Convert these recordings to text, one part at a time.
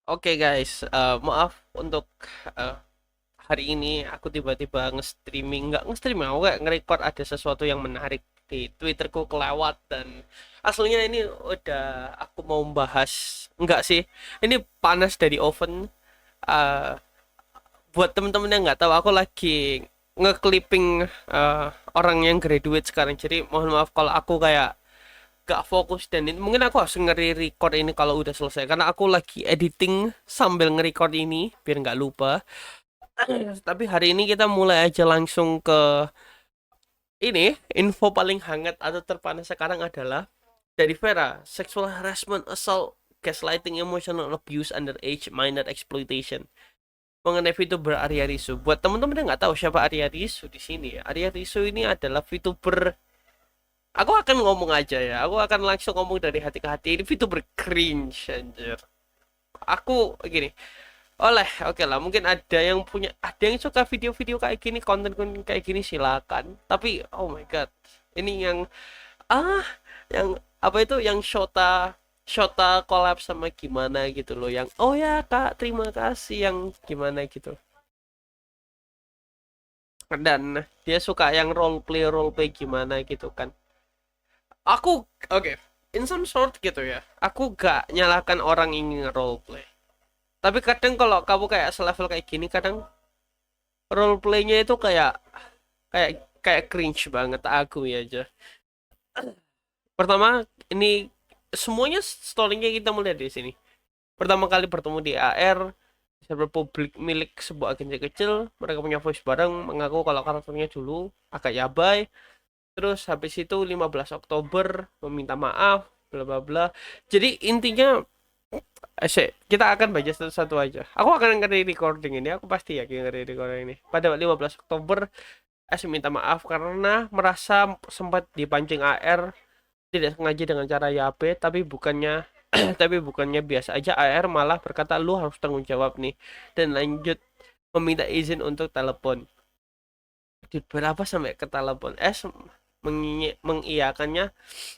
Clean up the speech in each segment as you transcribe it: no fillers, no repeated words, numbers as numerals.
Oke guys, maaf untuk eh, hari ini aku tiba-tiba nge-streaming, nggak nge-streaming, aku kayak nge-record ada sesuatu yang menarik di Twitterku kelewat dan aslinya ini udah aku mau bahas, nggak sih, ini panas dari oven. Eh, Buat temen-temen yang nggak tahu, aku lagi nge-clipping orang yang graduate sekarang, jadi mohon maaf kalau aku kayak gak fokus dan ini mungkin aku harus ngeri-record ini kalau udah selesai karena aku lagi editing sambil nge-record ini biar nggak lupa. Tapi hari ini kita mulai aja langsung ke ini info paling hangat atau terpanas sekarang adalah dari Vera, sexual harassment, assault, gaslighting, emotional abuse, underage, minor exploitation. Mengenai VTuber Arya Risu. Buat teman-teman yang nggak tahu siapa Arya Risu di sini, Arya Risu ini adalah VTuber. Aku akan ngomong aja ya. Aku akan langsung ngomong dari hati ke hati. Ini VTuber cringe anjir. Aku gini. Oke lah, mungkin ada yang suka video-video kayak gini, konten-konten kayak gini silakan. Tapi oh my god. Ini ah yang apa itu yang Shota Shota collab sama gimana gitu loh, yang oh ya Kak, terima kasih yang gimana gitu. Dan dia suka yang role play gimana gitu kan. Aku oke, in some sort gitu ya, aku gak nyalahkan orang ingin role play, tapi kadang kalau kamu kayak selevel kayak gini, kadang role playnya itu kayak kayak cringe banget aku ya aja. Pertama, ini semuanya storynya kita mulai dari sini. Pertama kali bertemu di AR, server publik milik sebuah agensi kecil, mereka punya voice bareng, mengaku kalau karakternya dulu agak yabai. Terus habis itu 15 Oktober meminta maaf, bla bla bla. Jadi intinya kita akan baca satu-satu aja. Aku akan ngeri recording ini, aku pasti yakin ngeri recording ini. Pada 15 Oktober, minta maaf karena merasa sempat dipancing AR tidak sengaja dengan cara YAP, tapi bukannya tapi bukannya biasa aja. AR malah berkata lu harus tanggung jawab nih, dan lanjut meminta izin untuk telepon. Di berapa sampai ke telepon, mengiyakannya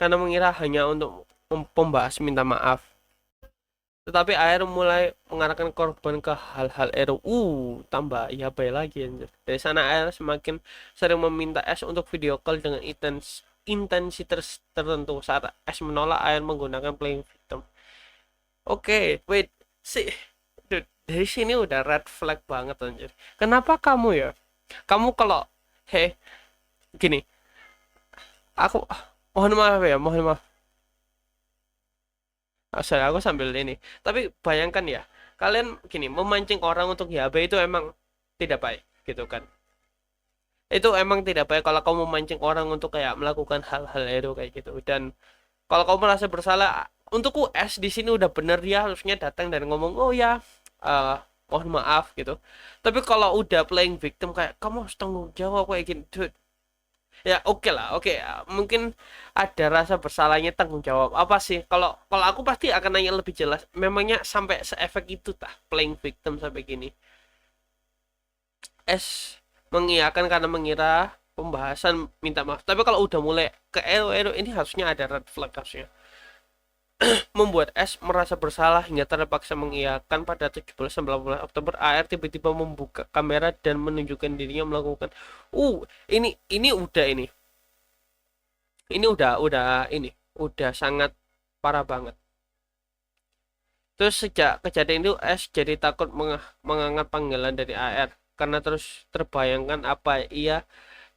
karena mengira hanya untuk membahas minta maaf. Tetapi AR mulai mengarahkan korban ke hal-hal tambah ya baik lagi anjir. Dari sana AR semakin sering meminta S untuk video call dengan intensitas tertentu. Saat S menolak, AR menggunakan playing victim. Oke, wait. Si, dude, dari sini udah red flag banget anjir. Kenapa kamu ya? Kamu kalau, heh, gini, aku mohon maaf ya, mohon maaf. Aku sambil ini. Tapi bayangkan ya, kalian gini, memancing orang untuk YAB itu emang tidak baik, gitu kan. Itu emang tidak baik kalau kamu memancing orang untuk kayak melakukan hal-hal itu kayak gitu. Dan kalau kamu merasa bersalah, untukku S di sini udah bener, dia harusnya datang dan ngomong, oh ya, eh mohon maaf gitu. Tapi kalau udah playing victim, kayak kamu harus tanggung jawab kayak gini, dude. Ya oke lah, oke. Mungkin ada rasa bersalahnya, tanggung jawab apa sih? Kalau kalau aku pasti akan nanya lebih jelas. Memangnya sampai seefek itu tah playing victim sampai gini? S mengiyakan karena mengira pembahasan minta maaf. Tapi kalau udah mulai ke ero ini harusnya ada red flag harusnya. Membuat S merasa bersalah hingga terpaksa mengiyakan. Pada 17-19 Oktober, AR tiba-tiba membuka kamera dan menunjukkan dirinya melakukan ini udah udah sangat parah banget. Terus sejak kejadian itu, S jadi takut mengangkat panggilan dari AR karena terus terbayangkan apa ia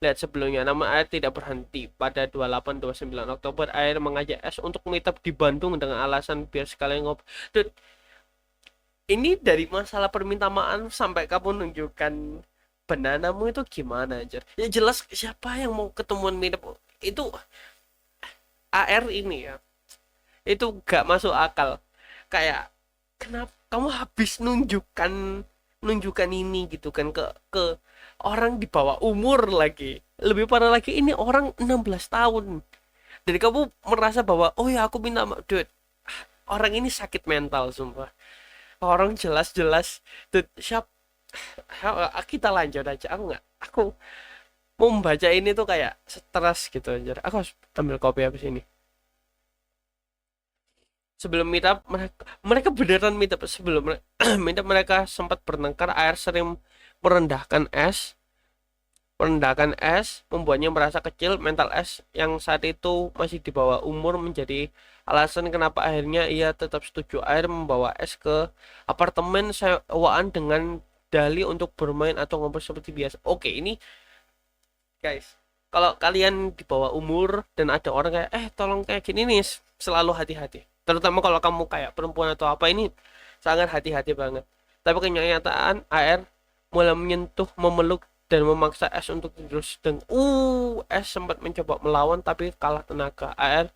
lihat sebelumnya. Namun AR tidak berhenti. Pada 28-29 Oktober, AR mengajak S untuk meet up di Bandung dengan alasan biar sekalian ngobrol. Dude, ini dari masalah permintaan sampai kamu nunjukkan bananamu itu gimana aja? Ya jelas siapa yang mau ketemuan meet up itu. AR ini ya, itu gak masuk akal. Kayak kenapa kamu habis nunjukkan ini gitu kan ke orang di bawah umur lagi, lebih parah lagi ini orang 16 tahun, dan kamu merasa bahwa oh ya aku minta maaf, dude. Orang ini sakit mental sumpah. Orang jelas-jelas, dude, kita lanjut aja. Aku mau membaca ini tuh kayak stres gitu aja. Aku harus ambil kopi habis ini. Sebelum meet up mereka beneran meet up. Sebelum meet up mereka sempat bertengkar. AR sering merendahkan S membuatnya merasa kecil. Mental S yang saat itu masih di bawah umur menjadi alasan kenapa akhirnya ia tetap setuju. AR membawa S ke apartemen sewaan dengan dalih untuk bermain atau ngobrol seperti biasa. Oke, ini guys, kalau kalian di bawah umur dan ada orang kayak tolong kayak gini nih, selalu hati-hati, terutama kalau kamu kayak perempuan atau apa, ini sangat hati-hati banget. Tapi kenyataan AR mulai menyentuh, memeluk dan memaksa S untuk tidur sedang. S sempat mencoba melawan tapi kalah tenaga. AR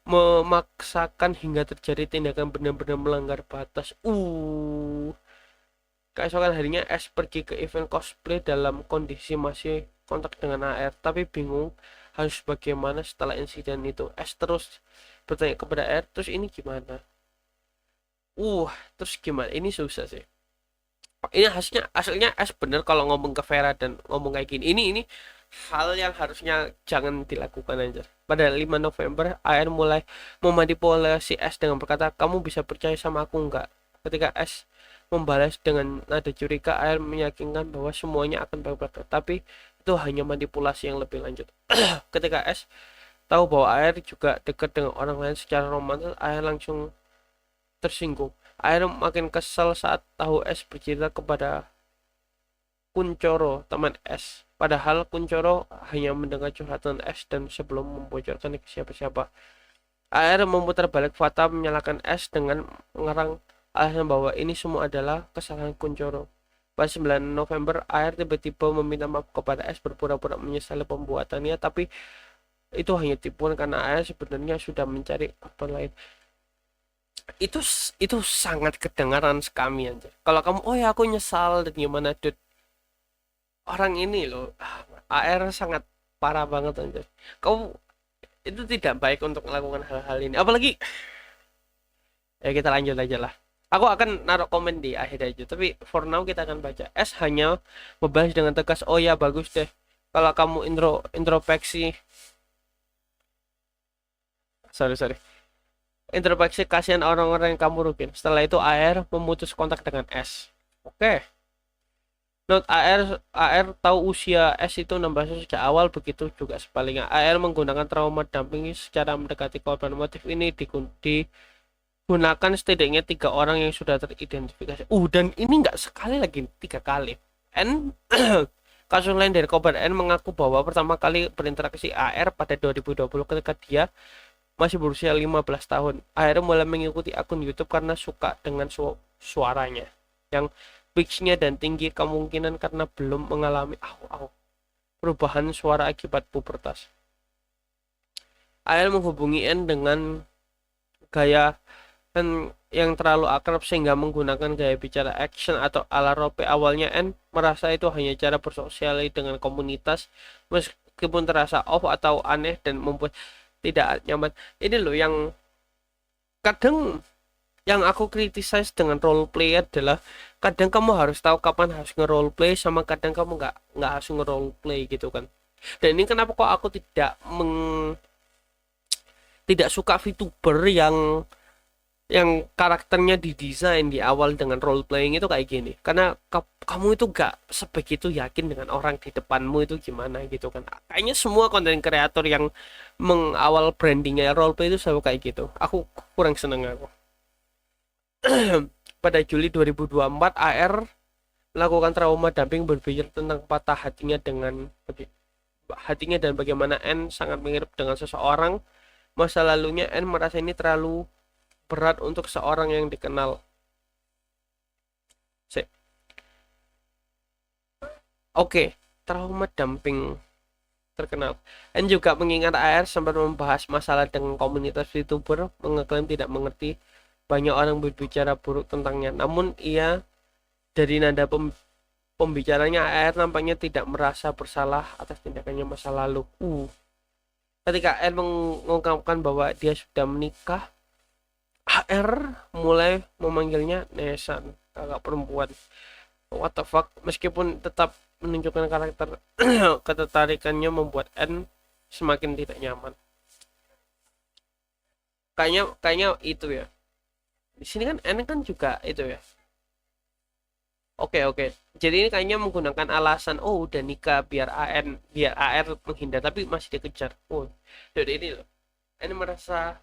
memaksakan hingga terjadi tindakan benar-benar melanggar batas. Keesokan harinya S pergi ke event cosplay dalam kondisi masih kontak dengan AR, tapi bingung harus bagaimana setelah insiden itu. S terus bertanya kepada AR, terus ini gimana? Terus gimana? Ini susah sih. Ini hasilnya S bener kalau ngomong ke Vera dan ngomong kayak gini. Ini hal yang harusnya jangan dilakukan aja. Pada 5 November, AR mulai memanipulasi S dengan berkata, kamu bisa percaya sama aku nggak? Ketika S membalas dengan nada curiga, AR meyakinkan bahwa semuanya akan baik-baik, tapi itu hanya manipulasi yang lebih lanjut. Ketika S tahu bahwa AR juga dekat dengan orang lain secara romantis, AR langsung tersinggung. AR makin kesal saat tahu S bercerita kepada Kuncoro, teman S. Padahal Kuncoro hanya mendengar curhatan S dan sebelum membocorkan ke siapa-siapa. AR memutar balik fakta, menyalahkan S dengan mengarang alasan bahwa ini semua adalah kesalahan Kuncoro. Pada 9 November, AR tiba-tiba meminta maaf kepada S, berpura-pura menyesali pembuatannya, tapi itu hanya tipuan karena AR sebenarnya sudah mencari apa lain. Itu sangat kedengaran sekami aja. Kalau kamu, ya aku nyesal dan gimana, dude. Orang ini loh, AR sangat parah banget aja. Kamu itu tidak baik untuk melakukan hal-hal ini. Apalagi, ya kita lanjut aja lah. Aku akan naruh komen di akhir aja. Tapi for now kita akan baca. S hanya membahas dengan tegas, oh ya bagus deh. Kalau kamu introspeksi, sorry. Introspeksi, kasihan orang-orang yang kamu rugiin. Setelah itu AR memutus kontak dengan S. Oke. Note, AR tahu usia S itu 16 sejak awal, begitu juga sebaliknya. AR menggunakan trauma dumping secara mendekati korban. Motif ini digunakan setidaknya 3 orang yang sudah teridentifikasi. Dan ini nggak sekali lagi, 3 kali. Kasus lain dari korban N mengaku bahwa pertama kali berinteraksi AR pada 2020 ketika dia masih berusia 15 tahun. AR mulai mengikuti akun YouTube karena suka dengan suaranya yang pitch-nya dan tinggi, kemungkinan karena belum mengalami perubahan suara akibat pubertas. AR menghubungi N dengan gaya yang terlalu akrab sehingga menggunakan gaya bicara action atau ala rope. Awalnya N merasa itu hanya cara bersosialisasi dengan komunitas, meskipun terasa off atau aneh dan membuat tidak nyaman. Ini loh yang kadang yang aku criticize dengan roleplay adalah kadang kamu harus tahu kapan harus nge-roleplay sama kadang kamu nggak harus nge-roleplay gitu kan. Dan ini kenapa kok aku tidak suka VTuber yang karakternya didesain di awal dengan role playing itu kayak gini, karena kamu itu gak sebegitu yakin dengan orang di depanmu itu gimana gitu kan. Kayaknya semua konten kreator yang mengawal brandingnya role play itu selalu kayak gitu. Aku kurang seneng aku. Pada Juli 2024, AR melakukan trauma dumping, berpikir tentang patah hatinya dan bagaimana N sangat mirip dengan seseorang masa lalunya. N merasa ini terlalu berat untuk seorang yang dikenal. Trauma dumping terkenal. N juga mengingat AR sempat membahas masalah dengan komunitas VTuber, mengeklaim tidak mengerti banyak orang berbicara buruk tentangnya. Namun dari nada pembicaranya, AR nampaknya tidak merasa bersalah atas tindakannya masa lalu. Ketika N mengungkapkan bahwa dia sudah menikah, AR mulai memanggilnya Nesan, kakak perempuan. What the fuck? Meskipun tetap menunjukkan karakter ketertarikannya, membuat N semakin tidak nyaman. Kayaknya itu ya. Di sini kan N kan juga itu ya. Oke, oke. Jadi ini kayaknya menggunakan alasan, oh udah nikah biar biar AR menghindar tapi masih dikejar. Oh, jadi ini loh. N merasa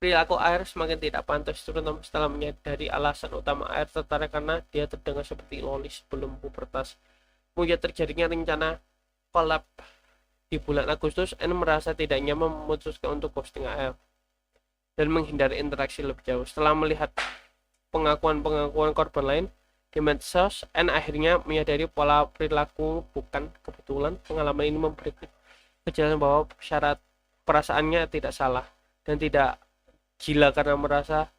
perilaku AR semakin tidak pantas, terutama setelah menyadari alasan utama AR tertarik karena dia terdengar seperti lolis sebelum pubertas. Mulai terjadinya rencana collab di bulan Agustus, N merasa tidak nyaman memutuskan untuk ghosting AR dan menghindari interaksi lebih jauh. Setelah melihat pengakuan-pengakuan korban lain di medsos, N akhirnya menyadari pola perilaku bukan kebetulan. Pengalaman ini memberi kejelasan bahwa syarat perasaannya tidak salah dan tidak gila karena merasa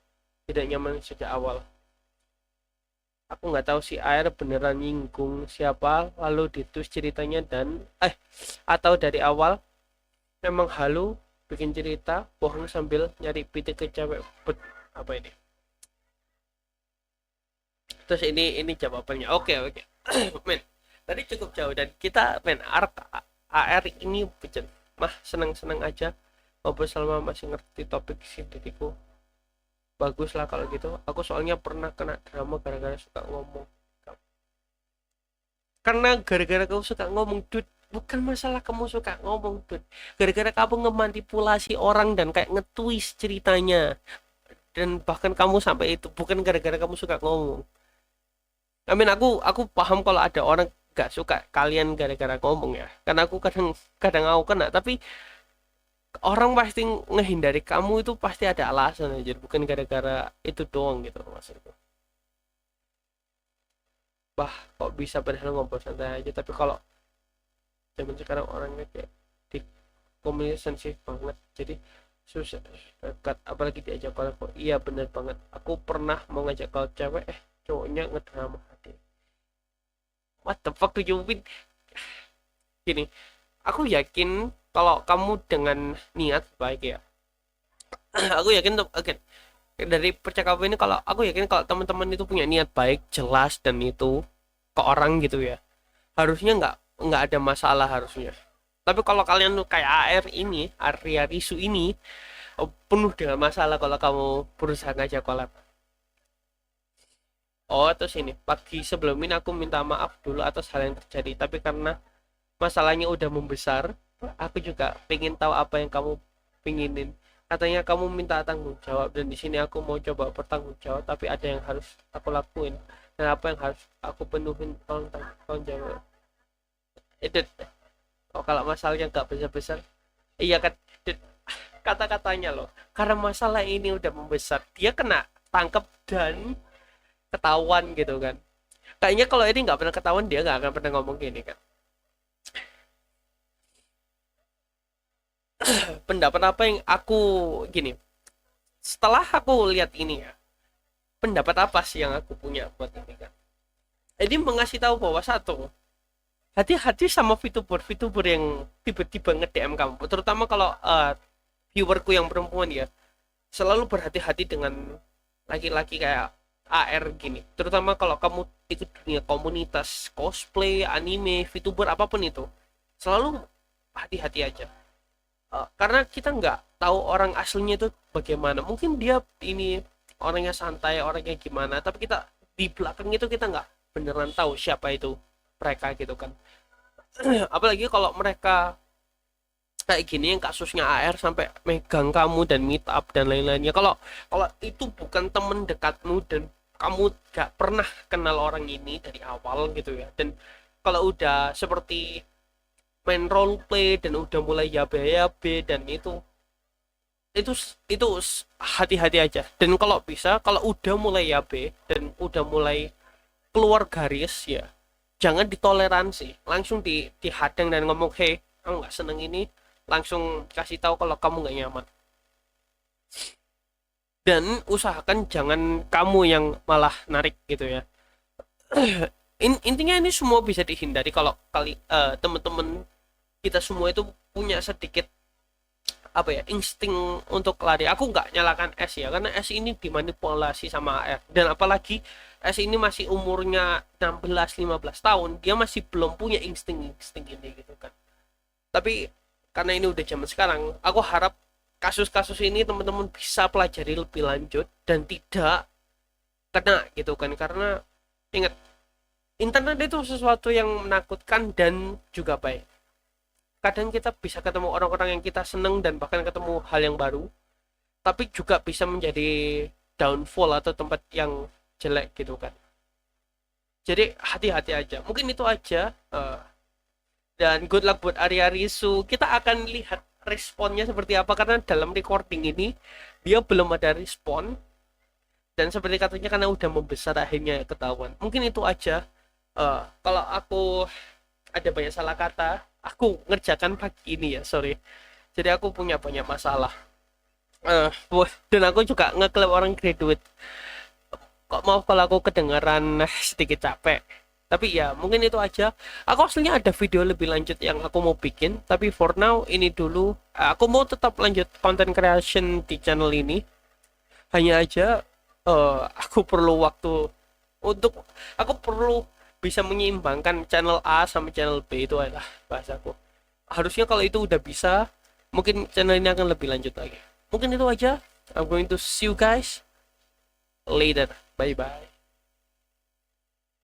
tidak nyaman sejak awal. Aku nggak tahu si Air beneran nyinggung siapa lalu ditus ceritanya dan atau dari awal memang halu bikin cerita bohong sambil nyari pitik ke cewek. Apa ini? Terus ini jawabannya. Oke, oke. Men, tadi cukup jauh dan kita men arc AR ini bejat mah seneng-seneng aja ngobrol selama masih ngerti topik diriku. Bagus lah kalau gitu. Aku soalnya pernah kena drama gara-gara suka ngomong. Karena gara-gara kamu suka ngomong, dude, bukan masalah kamu suka ngomong, dude. Gara-gara kamu ngemanipulasi orang dan kayak nge-twist ceritanya. Dan bahkan kamu sampai itu bukan gara-gara kamu suka ngomong. I mean, aku paham kalau ada orang gak suka kalian gara-gara ngomong ya. Karena aku kadang kadang aku kena, tapi orang pasti ngehindari kamu itu pasti ada alasan aja, bukan gara-gara itu doang gitu maksudku. Bah, kok bisa padahal ngobrol santai aja, tapi kalau zaman sekarang orangnya kayak di komunikasi sensitif banget, jadi susah dekat apalagi diajak kalau kok iya bener banget. Aku pernah mau ngajak kalau cewek cowoknya ngedrama hati. What the fuck do you mean? Gini, aku yakin kalau kamu dengan niat baik ya. Aku yakin tuh oke, dari percakapan ini kalau aku yakin kalau teman-teman itu punya niat baik jelas dan itu ke orang gitu ya, harusnya nggak ada masalah harusnya. Tapi kalau kalian tuh kayak AR ini, Arya Risu ini, penuh dengan masalah kalau kamu berusaha ngajak collab. Oh, terus ini pagi sebelum ini aku minta maaf dulu atas hal yang terjadi, tapi karena masalahnya udah membesar, aku juga pengen tahu apa yang kamu pinginin. Katanya kamu minta tanggung jawab dan di sini aku mau coba bertanggung jawab, tapi ada yang harus aku lakuin dan apa yang harus aku penuhin. Tolong jawab. Itu oh, kalau masalahnya nggak besar-besar, iya kan, kata-katanya loh. Karena masalah ini udah membesar, dia kena tangkap dan ketahuan gitu kan. Kayaknya kalau ini nggak pernah ketahuan dia nggak akan pernah ngomong gini kan. Pendapat apa yang aku gini, setelah aku lihat ini ya, pendapat apa sih yang aku punya buat ini kan, jadi mengasih tahu bahwa satu, hati-hati sama VTuber yang tiba-tiba nge-DM kamu, terutama kalau viewerku yang perempuan ya, selalu berhati-hati dengan laki-laki kayak AR gini, terutama kalau kamu ikut dunia komunitas cosplay, anime, VTuber apapun itu, selalu hati-hati aja. Karena kita nggak tahu orang aslinya itu bagaimana, mungkin dia ini orangnya santai, orangnya gimana, tapi kita di belakang itu kita nggak beneran tahu siapa itu mereka gitu kan. Apalagi kalau mereka kayak gini yang kasusnya AR sampai megang kamu dan meet up dan lain-lainnya, kalau kalau itu bukan temen dekatmu dan kamu gak pernah kenal orang ini dari awal gitu ya, dan kalau udah seperti main role play dan udah mulai yabe-yabe dan itu itu hati-hati aja. Dan kalau bisa kalau udah mulai yabe dan udah mulai keluar garis ya, jangan ditoleransi, langsung dihadang dan ngomong, hey aku nggak seneng ini, langsung kasih tahu kalau kamu nggak nyaman. Dan usahakan jangan kamu yang malah narik gitu ya. Intinya ini semua bisa dihindari kalau teman-teman kita semua itu punya sedikit apa ya, insting untuk lari. Aku nggak nyalakan S ya, karena S ini dimanipulasi sama AR, dan apalagi S ini masih umurnya 16-15 tahun, dia masih belum punya insting ini gitu kan. Tapi karena ini udah zaman sekarang, aku harap kasus-kasus ini teman-teman bisa pelajari lebih lanjut dan tidak kena gitu kan, karena ingat, internet itu sesuatu yang menakutkan dan juga baik. Kadang kita bisa ketemu orang-orang yang kita seneng dan bahkan ketemu hal yang baru, tapi juga bisa menjadi downfall atau tempat yang jelek gitu kan. Jadi hati-hati aja. Mungkin itu aja. Dan good luck buat Arya Risu. Kita akan lihat responnya seperti apa, karena dalam recording ini dia belum ada respon, dan seperti katanya karena udah membesar akhirnya ketahuan. Mungkin itu aja. Kalau aku ada banyak salah kata, aku ngerjakan pagi ini ya, sorry. Jadi aku punya banyak masalah. Dan aku juga ngeklaim orang graduate. Kok mau kalau aku kedengaran sedikit capek. Tapi ya mungkin itu aja. Aku aslinya ada video lebih lanjut yang aku mau bikin, tapi for now ini dulu. Aku mau tetap lanjut content creation di channel ini. Hanya aja aku perlu waktu untuk, aku perlu bisa menyeimbangkan channel A sama channel B, itu adalah bahasaku. Harusnya kalau itu udah bisa, mungkin channel ini akan lebih lanjut lagi. Mungkin itu aja. I'm going to see you guys later. Bye bye.